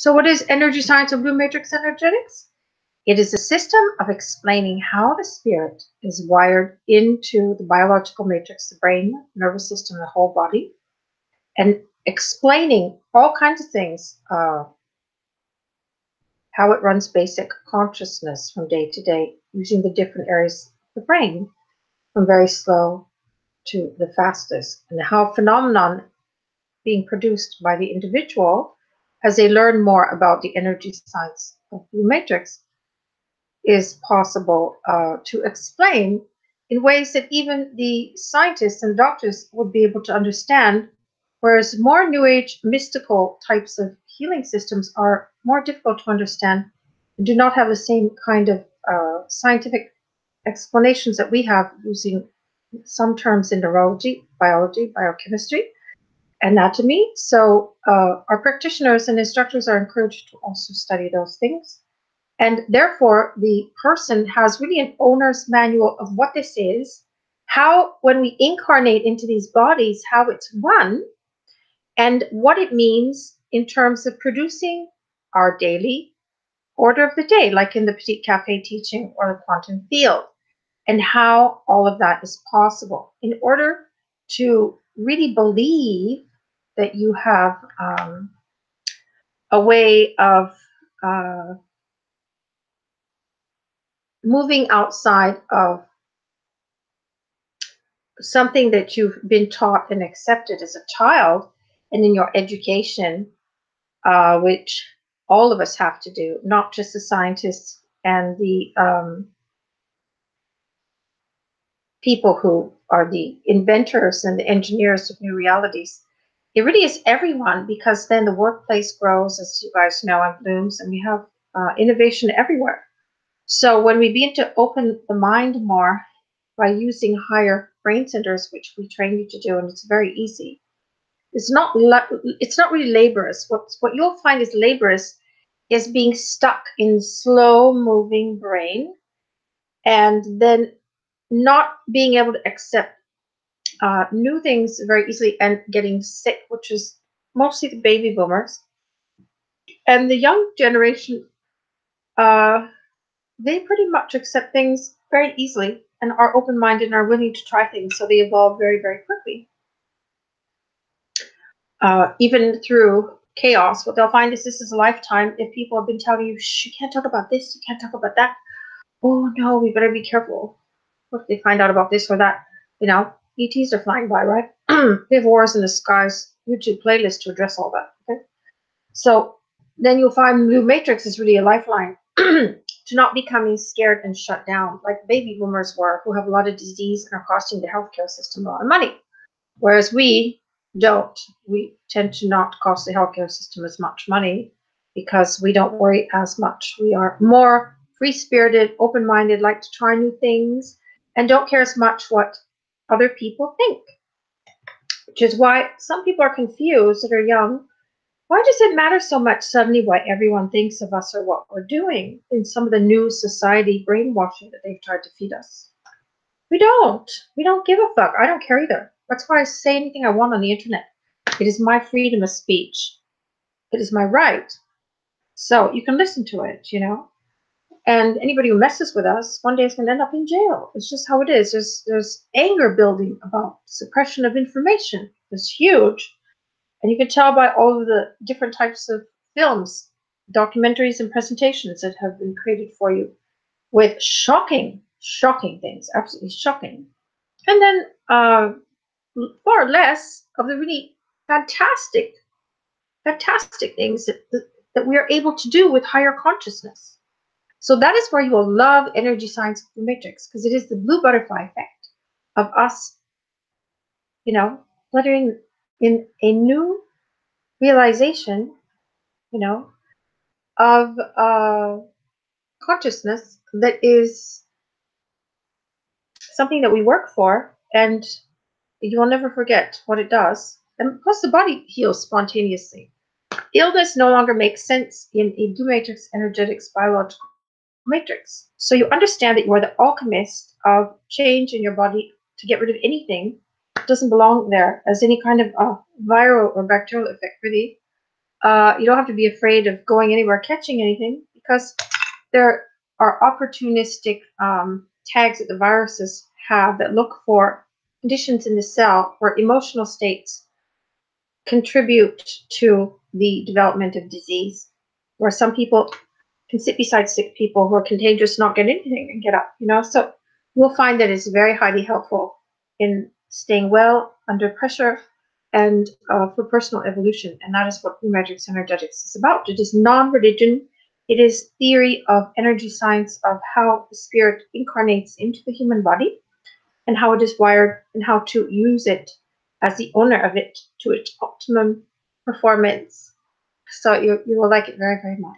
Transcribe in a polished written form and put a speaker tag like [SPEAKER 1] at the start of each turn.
[SPEAKER 1] So what is energy science or blue matrix energetics? It is a system of explaining how the spirit is wired into the biological matrix, the brain, nervous system, the whole body, and explaining all kinds of things, how it runs basic consciousness from day to day, using the different areas of the brain, from very slow to the fastest, and how phenomenon being produced by the individual as they learn more about the energy science of the matrix is possible to explain in ways that even the scientists and doctors would be able to understand, whereas more New Age mystical types of healing systems are more difficult to understand and do not have the same kind of scientific explanations that we have, using some terms in neurology, biology, biochemistry, anatomy. So our practitioners and instructors are encouraged to also study those things. And therefore, the person has really an owner's manual of what this is, how, when we incarnate into these bodies, how it's run, and what it means in terms of producing our daily order of the day, like in the Petit Cafe teaching or the quantum field, and how all of that is possible in order to really believe that you have a way of moving outside of something that you've been taught and accepted as a child and in your education, which all of us have to do, not just the scientists and the people who are the inventors and the engineers of new realities. It really is everyone, because then the workplace grows, as you guys know, and blooms, and we have innovation everywhere. So when we begin to open the mind more by using higher brain centers, which we train you to do, and it's very easy. It's not really laborious. What you'll find is laborious is being stuck in slow moving brain, and then not being able to accept new things very easily and getting sick, which is mostly the baby boomers. And the young generation, they pretty much accept things very easily and are open-minded and are willing to try things, so they evolve very, very quickly. Even through chaos, what they'll find is this is a lifetime. If people have been telling you, shh, you can't talk about this, you can't talk about that. Oh no, we better be careful. What if they find out about this or that? You know, ETs are flying by, right? We have Wars in the Skies YouTube playlist to address all that. Okay, so then you'll find Blue Matrix is really a lifeline to not becoming scared and shut down like baby boomers were, who have a lot of disease and are costing the healthcare system a lot of money. Whereas we don't. We tend to not cost the healthcare system as much money because we don't worry as much. We are more free-spirited, open-minded, like to try new things, and don't care as much what other people think. Which is why some people are confused that are young. Why does it matter so much suddenly what everyone thinks of us or what we're doing in some of the new society brainwashing that they've tried to feed us? We don't. We don't give a fuck. I don't care either. That's why I say anything I want on the internet. It is my freedom of speech. It is my right. So you can listen to it, you know. And anybody who messes with us one day is going to end up in jail. It's just how it is. There's anger building about suppression of information. It's huge. And you can tell by all of the different types of films, documentaries, and presentations that have been created for you with shocking things, absolutely shocking. And then far less of the really fantastic things that we are able to do with higher consciousness. So that is where you will love energy science of the matrix, because it is the blue butterfly effect of us, you know, fluttering in a new realization, you know, of consciousness that is something that we work for, and you will never forget what it does. And plus, the body heals spontaneously. Illness no longer makes sense in a blue matrix energetics biological matrix. So you understand that you are the alchemist of change in your body to get rid of anything that doesn't belong there as any kind of viral or bacterial effect, really. You don't have to be afraid of going anywhere catching anything, because there are opportunistic tags that the viruses have that look for conditions in the cell where emotional states contribute to the development of disease. Where some people can sit beside sick people who are contagious, not get anything, and get up. So you'll find that it's very highly helpful in staying well under pressure and for personal evolution. And that is what Blue Magics Energetics is about. It is non-religion. It is theory of energy science, of how the spirit incarnates into the human body and how it is wired and how to use it as the owner of it to its optimum performance. So you will like it very, very much.